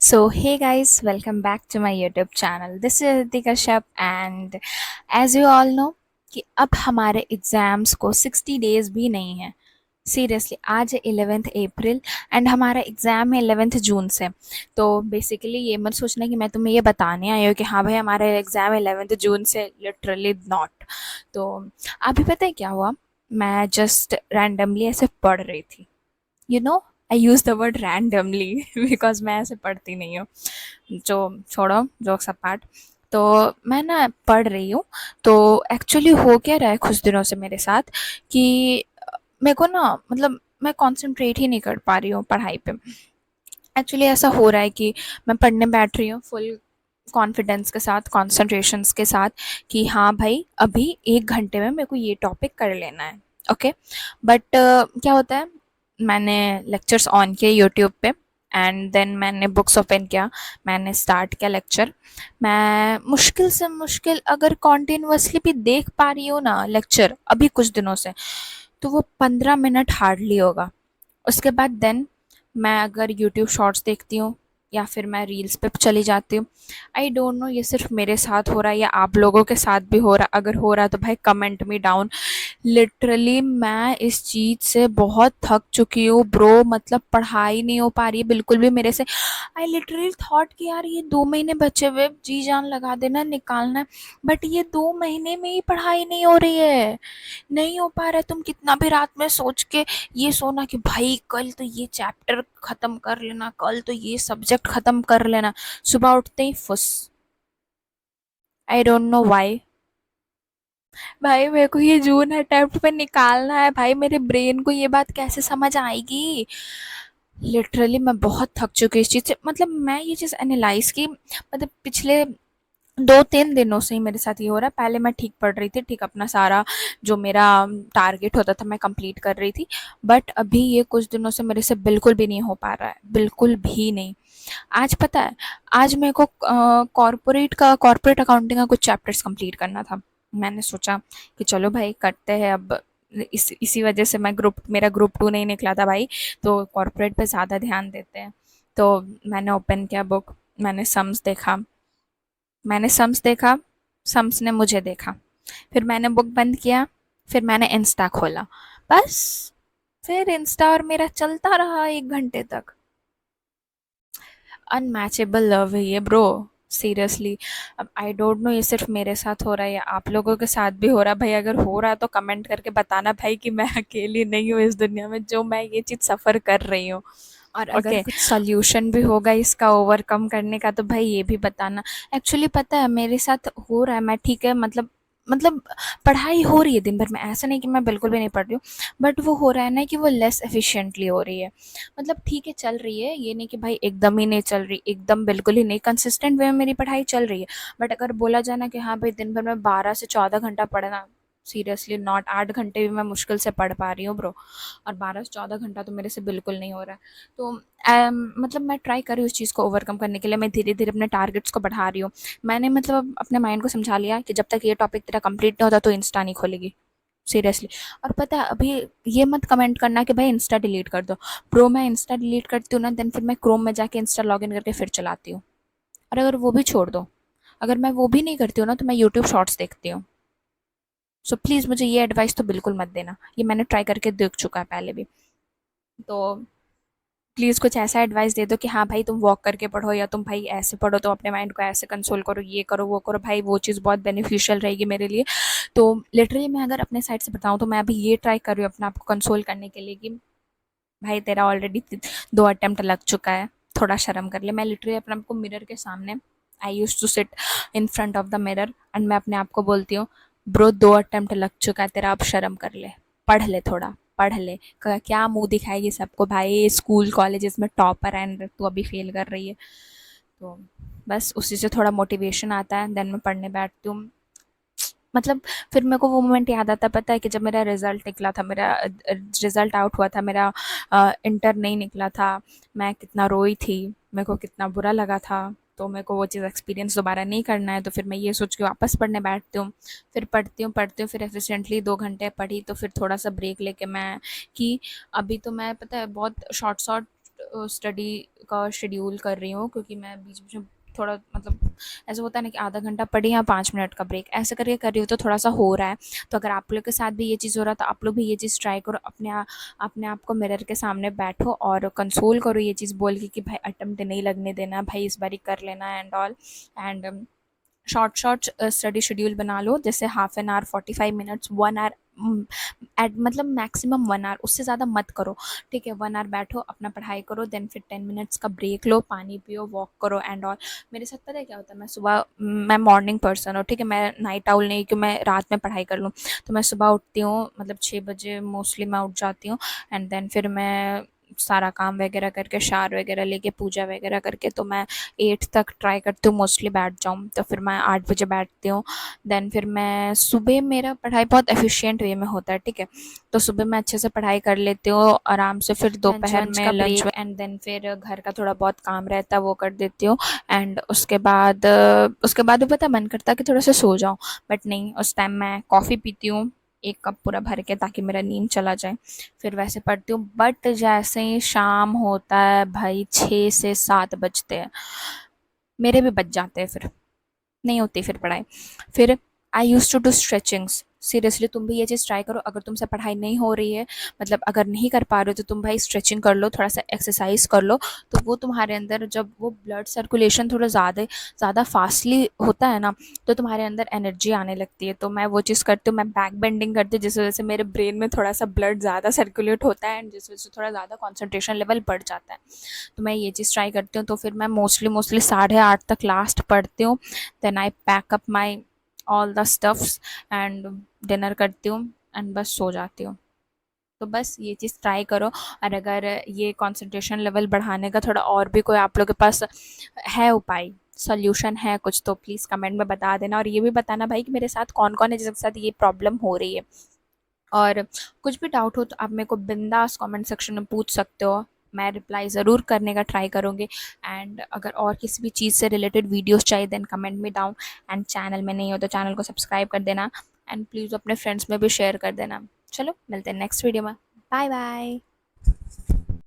So, hey guys, welcome back to my YouTube channel. This is Aditi Kashyap and as you all know कि अब हमारे exams को 60 days भी नहीं है। सीरियसली आज है 11th अप्रैल एंड हमारा एग्ज़ाम है 11th जून से। तो बेसिकली ये मत सोचना कि मैं तुम्हें ये बताने आई हूँ कि हाँ भाई हमारा एग्ज़ाम 11th जून से, लिटरली नॉट। तो अभी पता है क्या हुआ, मैं जस्ट रैंडमली ऐसे पढ़ रही थी, you know, I use the word randomly because मैं ऐसे पढ़ती नहीं हूँ। जो छोड़ो जोक्स अपार्ट। तो मैं ना पढ़ रही हूँ। तो एक्चुअली हो क्या रहा है कुछ दिनों से मेरे साथ कि मेरे को ना मतलब मैं कंसंट्रेट ही नहीं कर पा रही हूँ पढ़ाई पे। एक्चुअली ऐसा हो रहा है कि मैं पढ़ने बैठ रही हूँ फुल कॉन्फिडेंस के साथ, कॉन्सेंट्रेशंस के साथ कि हाँ भाई अभी 1 घंटे में मेरे को ये टॉपिक कर लेना है। ओके, बट क्या होता है, मैंने लेक्चर्स ऑन किए यूट्यूब पे एंड देन मैंने बुक्स ओपन किया, मैंने स्टार्ट किया लेक्चर। मैं मुश्किल से मुश्किल अगर कॉन्टिन्यूसली भी देख पा रही हूँ ना लेक्चर अभी कुछ दिनों से, तो वो 15 मिनट हार्डली होगा। उसके बाद देन मैं अगर यूट्यूब शॉर्ट्स देखती हूँ या फिर मैं रील्स पे चली जाती हूँ। आई डोंट नो ये सिर्फ मेरे साथ हो रहा है या आप लोगों के साथ भी हो रहा है। अगर हो रहा है तो भाई कमेंट मी डाउन। लिटरली मैं इस चीज़ से बहुत थक चुकी हूँ ब्रो, मतलब पढ़ाई नहीं हो पा रही है बिल्कुल भी मेरे से। आई लिटरली थॉट कि यार ये 2 महीने बचे हुए, जी जान लगा देना निकालना है, बट ये 2 महीने में ही पढ़ाई नहीं हो रही है। नहीं हो पा रहा है। तुम कितना भी रात में सोच के ये सोना कि भाई कल तो ये चैप्टर खत्म कर लेना, कल तो ये सब्जेक्ट खत्म कर लेना, सुबह उठते ही फुस। I don't know why. भाई मेरे को ये जून अटेम्प्ट पे निकालना है, भाई मेरे ब्रेन को ये बात कैसे समझ आएगी। लिटरली मैं बहुत थक चुकी इस चीज़ से। मतलब मैं ये चीज़ एनालाइज की, मतलब पिछले 2-3 दिनों से ही मेरे साथ ये हो रहा है। पहले मैं ठीक पढ़ रही थी, ठीक अपना सारा जो मेरा टारगेट होता था मैं कंप्लीट कर रही थी, बट अभी ये कुछ दिनों से मेरे से बिल्कुल भी नहीं हो पा रहा है, बिल्कुल भी नहीं। आज पता है, आज मेरे को कॉर्पोरेट अकाउंटिंग का कुछ चैप्टर्स कंप्लीट करना था। मैंने सोचा कि चलो भाई करते हैं अब। इसी वजह से मेरा ग्रुप 2 नहीं निकला था भाई, तो कॉर्पोरेट पे ज़्यादा ध्यान देते हैं। तो मैंने ओपन किया बुक, मैंने सम्स देखा, सम्स ने मुझे देखा। फिर मैंने बुक बंद किया, फिर मैंने इंस्टा खोला, बस फिर इंस्टा और मेरा चलता रहा 1 घंटे तक। अनमैचेबल लव है ये ब्रो, सीरियसली। अब आई डोंट नो ये सिर्फ मेरे साथ हो रहा है या आप लोगों के साथ भी हो रहा है। भाई अगर हो रहा है तो कमेंट करके बताना भाई कि मैं अकेली नहीं हूँ इस दुनिया में जो मैं ये चीज़ सफ़र कर रही हूँ। और अगर ओके। कुछ सॉल्यूशन भी होगा इसका ओवरकम करने का तो भाई ये भी बताना। एक्चुअली पता है मेरे साथ हो रहा है, मैं ठीक है मतलब पढ़ाई हो रही है दिन भर में, ऐसा नहीं कि मैं बिल्कुल भी नहीं पढ़ रही हूँ, बट वो हो रहा है ना कि वो लेस एफिशिएंटली हो रही है। मतलब ठीक है चल रही है, ये नहीं कि भाई एकदम ही नहीं चल रही, एकदम बिल्कुल ही नहीं, कंसिस्टेंट वे में मेरी पढ़ाई चल रही है। बट अगर बोला जाए ना कि हाँ भाई दिन भर में 12 से 14 घंटा पढ़ना, सीरियसली नॉट, 8 घंटे भी मैं मुश्किल से पढ़ पा रही हूँ ब्रो, और 12 से 14 घंटा तो मेरे से बिल्कुल नहीं हो रहा है। तो मतलब मैं ट्राई कर रही हूँ उस चीज़ को ओवरकम करने के लिए, मैं धीरे धीरे अपने टारगेट्स को बढ़ा रही हूँ। मैंने मतलब अपने माइंड को समझा लिया कि जब तक ये टॉपिक तेरा कंप्लीट नहीं होता तो इंस्टा नहीं खोलेगी, सीरियसली। और पता है अभी ये मत कमेंट करना कि भाई इंस्टा डिलीट कर दो। प्रो मैं इंस्टा डिलीट करती हूँ ना, देन फिर मैं क्रोम में जाके इंस्टा लॉगिन करके फिर चलाती हूँ। और अगर वो भी छोड़ दो, अगर मैं वो भी नहीं करती हूँ ना तो मैं यूट्यूब शॉर्ट्स देखती हूँ। सो प्लीज़ मुझे ये एडवाइस तो बिल्कुल मत देना, ये मैंने ट्राई करके देख चुका है पहले भी। तो प्लीज़ कुछ ऐसा एडवाइस दे दो कि हाँ भाई तुम वॉक करके पढ़ो, या तुम भाई ऐसे पढ़ो, तो अपने माइंड को ऐसे कंसोल करो, ये करो वो करो, भाई वो चीज़ बहुत बेनिफिशियल रहेगी मेरे लिए। तो लिटरली मैं अगर अपने साइड से बताऊँ तो मैं अभी ये ट्राई कर रही हूँ अपने आप को कंसोल करने के लिए कि भाई तेरा ऑलरेडी 2 अटेम्प्ट लग चुका है, थोड़ा शर्म कर ले। मैं लिटरली अपने आप को मिरर के सामने, I used to sit in front of the mirror and मैं अपने आप को बोलती हूँ, ब्रो 2 अटेम्प्ट लग चुका है तेरा, अब शर्म कर ले, पढ़ ले थोड़ा, पढ़ ले। क्या मुंह दिखाएगी सबको, भाई स्कूल कॉलेजेस में टॉपर एंड तू अभी फेल कर रही है। तो बस उसी से थोड़ा मोटिवेशन आता है, देन मैं पढ़ने बैठती हूँ। मतलब फिर मेरे को वो मोमेंट याद आता है, पता है कि जब मेरा रिज़ल्ट निकला था, मेरा रिज़ल्ट आउट हुआ था, मेरा इंटर नहीं निकला था, मैं कितना रोई थी, मेरे को कितना बुरा लगा था। तो मेरे को वो चीज़ एक्सपीरियंस दोबारा नहीं करना है, तो फिर मैं ये सोच के वापस पढ़ने बैठती हूँ। फिर पढ़ती हूँ, फिर एफिशिएंटली 2 घंटे पढ़ी, तो फिर थोड़ा सा ब्रेक लेके मैं कि अभी तो मैं पता है बहुत शॉर्ट शॉर्ट स्टडी का शेड्यूल कर रही हूँ, क्योंकि मैं बीच बीच में थोड़ा मतलब ऐसा होता है ना कि आधा घंटा पढ़ी या 5 मिनट का ब्रेक ऐसे करके कर रही हूँ, तो थोड़ा सा हो रहा है। तो अगर आप लोग के साथ भी ये चीज़ हो रहा है तो आप लोग भी ये चीज़ ट्राई करो, अपने आप को मिरर के सामने बैठो और कंसोल करो ये चीज़ बोल के कि भाई अटेम्प्ट नहीं लगने देना, भाई इस बारी कर लेना and all. And short short study schedule बना लो, जैसे half an hour, 45 minutes, 1 hour, at मतलब मैक्सिमम 1 आवर, उससे ज़्यादा मत करो। ठीक है, 1 आवर बैठो अपना पढ़ाई करो, देन फिर 10 मिनट्स का ब्रेक लो, पानी पियो, वॉक करो एंड ऑल। मेरे साथ पता है क्या होता है, मैं मॉर्निंग पर्सन हूँ, ठीक है, मैं नाइट आउल नहीं कि मैं रात में पढ़ाई कर लूँ। तो मैं सुबह उठती हूँ, मतलब 6 बजे मोस्टली मैं उठ जाती हूँ। एंड देन फिर मैं सारा काम वगैरह करके, शावर वगैरह लेके, पूजा वगैरह करके, तो मैं 8 तक ट्राई करती हूँ मोस्टली बैठ जाऊँ। तो फिर मैं 8 बजे बैठती हूँ। देन फिर मैं सुबह, मेरा पढ़ाई बहुत एफिशिएंट वे में होता है, ठीक है। तो सुबह मैं अच्छे से पढ़ाई कर लेती हूँ आराम से, फिर दोपहर में लंच एंड देन फिर घर का थोड़ा बहुत काम रहता है वो कर देती हूँ। एंड उसके बाद भी पता है मन करता है कि थोड़ा सा सो जाऊँ, बट नहीं, उस टाइम मैं कॉफ़ी पीती हूँ 1 कप पूरा भर के, ताकि मेरा नींद चला जाए। फिर वैसे पढ़ती हूँ, बट जैसे ही शाम होता है भाई, 6 से 7 बजते हैं, मेरे भी बज जाते हैं, फिर नहीं होती फिर पढ़ाई। फिर I used to do stretchings. Seriously तुम भी ये चीज़ ट्राई करो, अगर तुमसे पढ़ाई नहीं हो रही है, मतलब अगर नहीं कर पा रहे हो, तो तुम भाई स्ट्रेचिंग कर लो, थोड़ा सा एक्सरसाइज कर लो। तो वो तुम्हारे अंदर, जब वो ब्लड सर्कुलेशन थोड़ा ज़्यादा ज़्यादा फास्टली होता है ना, तो तुम्हारे अंदर एनर्जी आने लगती है। तो मैं वो चीज़ करती हूँ, मैं बैक बेंडिंग करती हूँ, जिस वजह से मेरे ब्रेन में थोड़ा सा ब्लड ज़्यादा सर्कुलेट होता है, एंड जिस वजह से थोड़ा ज़्यादा कॉन्सेंट्रेशन लेवल बढ़ जाता है। तो मैं ये चीज़ ट्राई करती हूँ। तो फिर मैं मोस्टली मोस्टली 8:30 तक लास्ट पढ़ती हूँ। Then I pack up my all the stuffs and dinner करती हूँ एंड बस सो जाती हूँ। तो बस ये चीज़ ट्राई करो। और अगर ये कंसंट्रेशन लेवल बढ़ाने का थोड़ा और भी कोई आप लोग के पास है उपाय, सॉल्यूशन है कुछ, तो प्लीज़ कमेंट में बता देना। और ये भी बताना भाई कि मेरे साथ कौन कौन है जिसके साथ ये प्रॉब्लम हो रही है। और कुछ भी डाउट हो तो आप मेरे को बिंदास कमेंट सेक्शन में पूछ सकते हो, मैं रिप्लाई ज़रूर करने का ट्राई करूँगी। एंड अगर और किसी भी चीज़ से रिलेटेड वीडियोस चाहिए, देन कमेंट में डाउन। एंड चैनल में नहीं हो तो चैनल को सब्सक्राइब कर देना, एंड प्लीज़ अपने फ्रेंड्स में भी शेयर कर देना। चलो मिलते हैं नेक्स्ट वीडियो में। Bye bye.